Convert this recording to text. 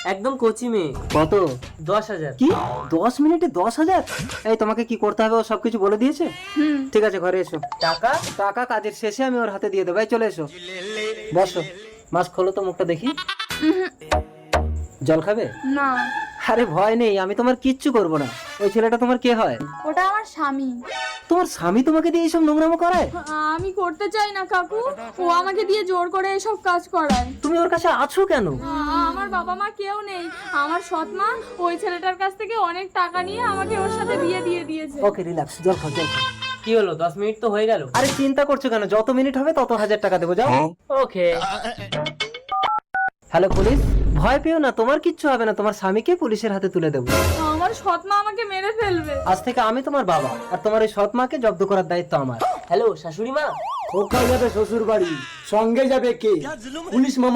একদম কচি মেয়ে। কত? 10,000। কি 10 মিনিটে 10,000? এই তোমাকে কি করতে হবে ও সবকিছু বলে দিয়েছে? ঠিক আছে, ঘরে এসো। টাকা? টাকা কাজের শেষে আমি ওর হাতে দিয়ে দেবো। এই চলে এসো, বসো। মাস্ক খোলো তো, মুখটা দেখি। জল খাবে? না, আরে ভয় নেই, আমি তোমার কিচ্ছু করবো না। ওই ছেলেটা তোমার কে হয়? ওটা আমার স্বামী। তোমার স্বামী তোমাকে দিয়ে এইসব নোংরামো করায়? আমি করতে চাই না কাকু, ও আমাকে দিয়ে জোর করে এসব কাজ করায়। তুমি ওর কাছে আছো কেন? আমার বাবা মা কেউ নেই, আমার সৎ মা ওই ছেলেটার কাছ থেকে অনেক টাকা নিয়ে আমাকে ওর সাথে বিয়ে দিয়ে দিয়েছে। ওকে, রিল্যাক্স, জল খাও, জল খাও। কি হলো, 10 মিনিট তো হয়ে গেল। আরে চিন্তা করছো কেন? যত মিনিট হবে তত 1000 টাকা দেবো, যাও। ওকে। হ্যালো পুলিশ, ভয় পেও না, তোমার কিচ্ছু হবে না। তোমার স্বামীকে পুলিশের হাতে তুলে দেবো। আমার সৎ মা আমাকে মেরে ফেলবে। আজ থেকে আমি তোমার বাবা, আর তোমার এই সৎ মাকে জব্দ করার দায়িত্ব আমার। হ্যালো শাশুড়ি মা। খোকা যাবে শ্বশুর বাড়ি, সঙ্গে যাবে কে? পুলিশ মামা।